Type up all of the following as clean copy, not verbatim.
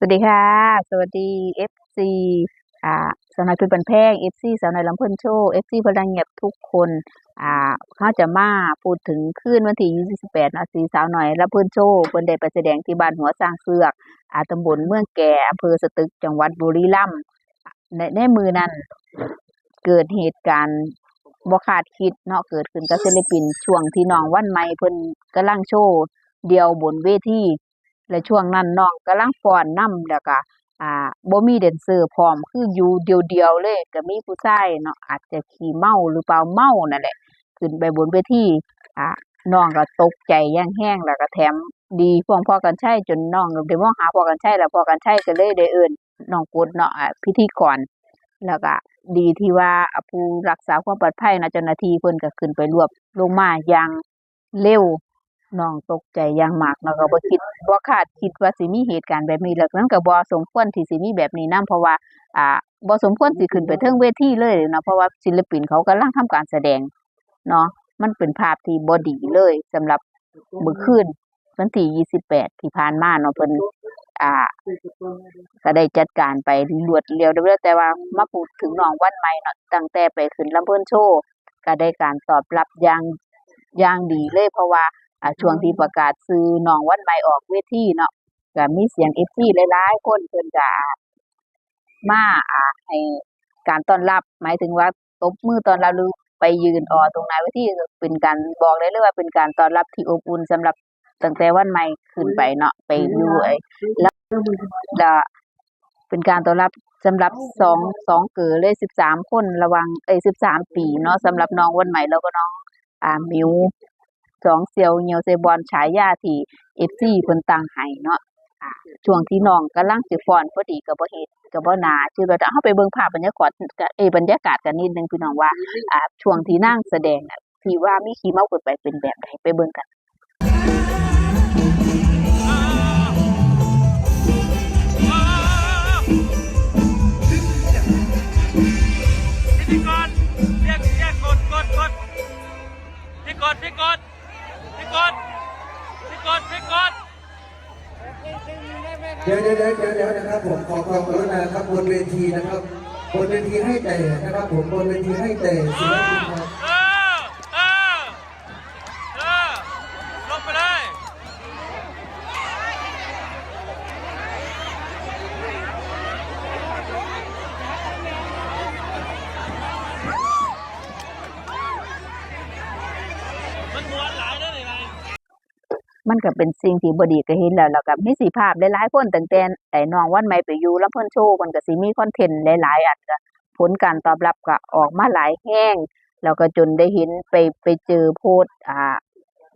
สวัสดีค่ะสวัสดีเอฟซีอ่าสาวน้อยเพชรบ้านแพงเอฟซีสาวน้อยลำเพิ่นโชว์เอฟซีพลังเงียบทุกคนเขาจะมาพูดถึงคืนวันที่28เนาะสีสาวน้อยลำเพิ่นโชว์เพิ่นได้ไปแสดงที่บ้านหัวสร้างเสือกตำบลเมืองแก่อำเภอสตึกจังหวัดบุรีรัมย์ในมือนั้นเกิดเหตุการณ์บ่คาดคิดเนาะเกิดขึ้นกับศิลปินช่วงที่น้องวันใหม่เพิ่นกำลังโชว์เดี่ยวบนเวทีและช่วงนั้นน้องกำลังฟ้อนนำแล้วก็บ่มีแดนเซอร์พร้อมคืออยู่เดียวๆเลยก็มีผู้ชายเนาะอาจจะขี้เมาหรือเปล่าเมานั่นแหละขึ้นไปบนเวทีอ่าน้องก็ตกใจอย่างแรงแล้วก็แถมดีพ้องพ่อกันชัยจนน้องได้มองหาพ่อกันชัยแล้วพ่อกันชัยก็เลยได้เอิ้นน้องกดเนาะพิธีกรแล้วก็ดีที่ว่าผู้รักษาความปลอดภัยนะเจ้าหน้าที่เพิ่นก็ขึ้นไปรวบลงมาอย่างเร็ว น้องตกใจอย่างมากเนาะก็บ่คาดคิดว่าสิมีเหตุการณ์แบบนี้แล้วมันก็บ่สมควรที่สิมีแบบนี้นำเพราะว่าอ่าบ่สมควรสิขึ้นไปเทิงเวทีเลยเนาะเพราะว่าศิลปินเขากำลังทำการแสดงเนาะมันเป็นภาพที่บ่ดีเลยสำหรับมื้อคืนวันที่28ที่ผ่านมาเนาะเพิ่นอ่าก็ได้จัดการไปรวดเร็วแต่ว่ามาพูดถึงน้องวันใหม่เนาะตั้งแต่ไปขึ้นลำเพิ่นโชว์ก็ได้การตอบรับอย่างดีเลยเพราะว่าช่วงที่ประกาศชื่อน้องวันใหม่ออกเวทีเนาะก็มีเสียง FC หลายๆคนเพิ่นก็มาให้การต้อนรับหมายถึงว่าตบมือต้อนรับหรือไปยืนตรงหน้าเวทีก็เป็นการบอกได้เลยว่าเป็นการต้อนรับที่อบอุ่นสำหรับตั้งแต่วันใหม่ขึ้นไปเนาะไปอยู่แล้วเป็นการต้อนรับสำหรับสองเก๋อเลย13คนระหว่าง13ปีเนาะสำหรับน้องวันใหม่แล้วก็น้องมิว2เสี่ยวเหี่ยวไซบอนฉายาที่ FC เพิ่นตั้งให้เนาะช่วงที่น้องกำลังสิฟ้อนพอดีก็บ่เฮ็ดก็บ่น่าเชื่อเฮาไปเบิ่งภาพบรรยากาศบรรยากาศกันนิดหนึ่งพี่น้องว่าช่วงที่นางแสดงน่ะที่ว่ามีขี้เมาเกิดไปเป็นแบบใดไปเบิ่งกันพิธีกรเรียกกดพี่กดเดี๋ยวนะครับผมขอความกรุณาครับบนเวทีนะครับบนเวทีให้แต่นะครับผมบนเวทีให้แต่ศิลปินครับลงไปเลยมันม้วนหลายนะนี่ไงมันก็เป็นสิ่งที่บ่ดีก็เห็นแล้วก็มีภาพหลายๆคนตั้งแต่น้องวันใหม่ไปอยู่ลำเพิ่นโชว์มันก็สิมีคอนเทนต์หลายๆอันก็ผลการตอบรับก็ออกมาหลายแรงแล้วก็จนได้เห็นไปเจอโพสต์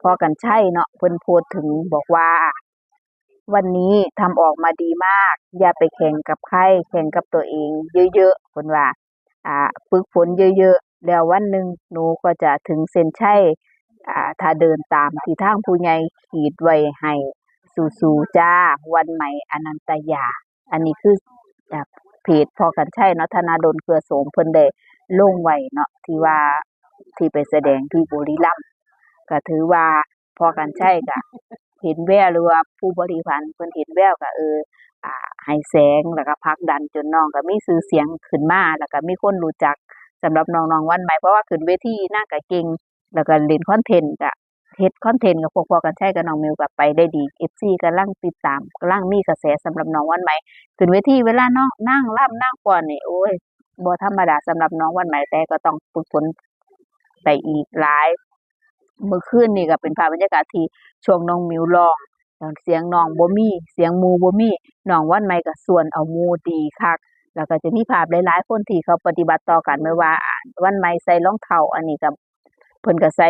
พ่อกันชัยเนาะเพิ่นโพสต์ถึงบอกว่าวันนี้ทำออกมาดีมากอย่าไปแข่งกับใครแข่งกับตัวเองเยอะๆเพิ่นว่าฝึกฝนเยอะๆแล้ววันหนึ่งหนูก็จะถึงเส้นชัยถ้าเดินตามที่ทางผู้ใหญ่ขีดไว้ให้สู้ๆจ้าวันใหม่อนันตยาอันนี้คือจากเพจพ่อกันชัยเนาะธนาดลเครือโสมเพิ่นได้ลงไว้เนาะที่ว่าที่ไปแสดงที่บุรีรัมย์ก็ถือว่าพ่อกันชัยก็เห็นแววหรือว่าผู้บริหารเพิ่นเห็นแววก็ให้แสงแล้วก็ผลักดันจนน้องก็มีชื่อเสียงขึ้นมาแล้วก็มีคนรู้จักสำหรับน้องๆวันใหม่เพราะว่าขึ้นเวทีนางก็เก่งแล้วก็เล่นคอนเทนต์ก็เฮ็ดคอนเทนต์กับพวกพ่อกันชัยกับน้องมิวก็ไปได้ดี FC กำลังติดตามกำลังมีกระแสสำหรับน้องวันใหม่ขึ้นเวทีเวลาน้องนางร่ำนางฟ้อนนี่โอ้ยบ่ธรรมดาสำหรับน้องวันใหม่แต่ก็ต้องฝึกฝนไปอีกหลายเมื่อคืนนี่ก็เป็นภาพบรรยากาศที่ช่วงน้องมิวร้องเสียงน้องบ่มีเสียงหมู่บ่มีน้องวันใหม่ก็ส่วนเอาหมู่ดีคักแล้วก็จะมีภาพหลายๆคนที่เขาปฏิบัติต่อกันไม่ว่าวันใหม่ใส่รองเท้าอันนี้ก็เพิ่นก็ใส่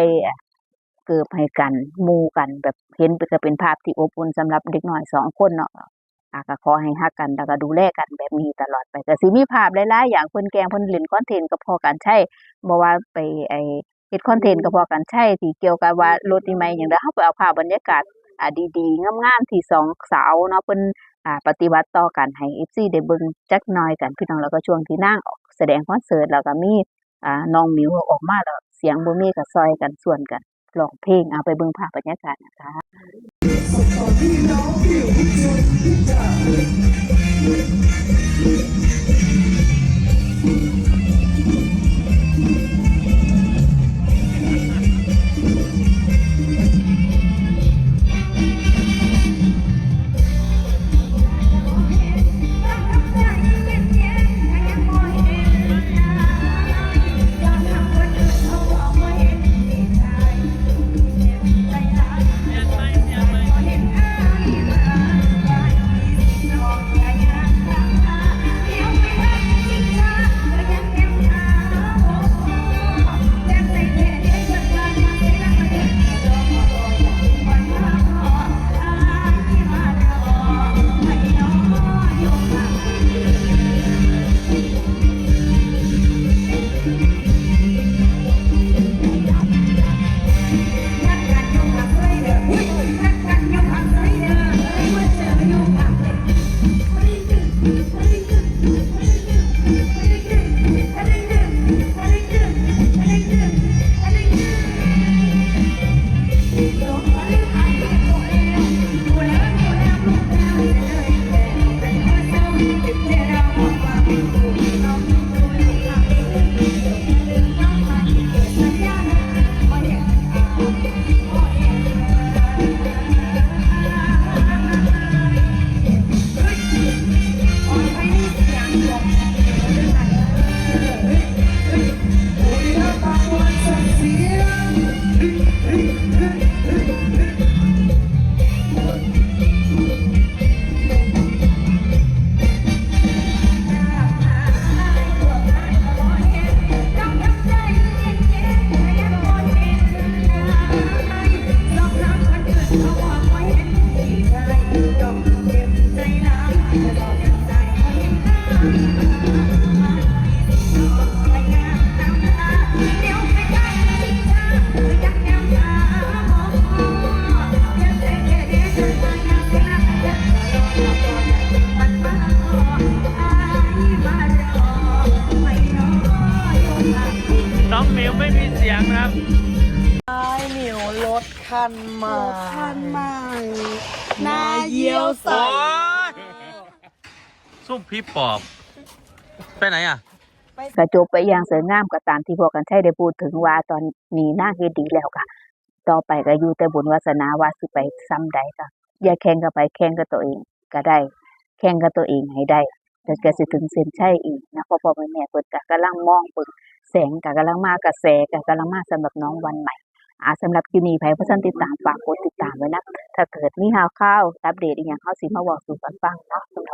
เกือบให้กันหมู่กันแบบเห็นก็เป็นภาพที่อบอุ่นสำหรับเด็กน้อย2คนเนาะก็ขอให้รักกันแล้วก็ดูแลกันแบบนี้ตลอดไปก็สิมีภาพหลายๆอย่างเพิ่นแกล้งเพิ่นเล่นคอนเทนต์กับพ่อกันชัยบ่ว่าไปเฮ็ดคอนเทนต์กับพ่อกันชัยที่เกี่ยวกับว่ารถใหม่หยังเด้อเฮาไปเอาภาพบรรยากาศดีๆงามๆที่2สาวเนาะเพิ่นปฏิบัติต่อกันให้ FC ได้เบิ่งจักหน่อยกันพี่น้องแล้วก็ช่วงที่นางออกแสดงคอนเสิร์ตแล้วก็มีน้องหมิวออกมาแล้วเสียงบ่มีก็ซอยกันส่วนกันร้องเพลงเอาไปเบิ่งภาพบรรยากาศนะคะ น้องหมิวไม่มีเสียงนะครับ ไอ้หมิวรถคันใหม่ คันใหม่หน้าเยี่ยว โอ้ ใส่ ยซุ่มพี่ปอบ ไปไหนอ่ะ กระจบไปอย่างสวยงามก็ตามที่พวกกันใช้ได้พูดถึงว่าตอนนี้นางเฮ็ดดีแล้วค่ะต่อไปก็อยู่แต่บุญวาสนาว่าสิไปซ้ำใดก็อย่าแข่งกับไปแข่งกับตัวเองก็ได้ แข่งกับตัวเองให้ได้แล้วก็สิถึงเส้นชัยอีกนะพ่อๆแม่ๆเพิ่นก็กำลังมองเบิ่งแสงก็กำลังมากระแสก็กำลังมาสำหรับน้องวันใหม่สำหรับคลิปนี้ไผบ่ทันติดตามฝากกดติดตามไว้นะถ้าเกิดมีข่าวอัปเดตอีหยังเฮาสิมาเว้าสู่กันฟังเนาะสำหรับ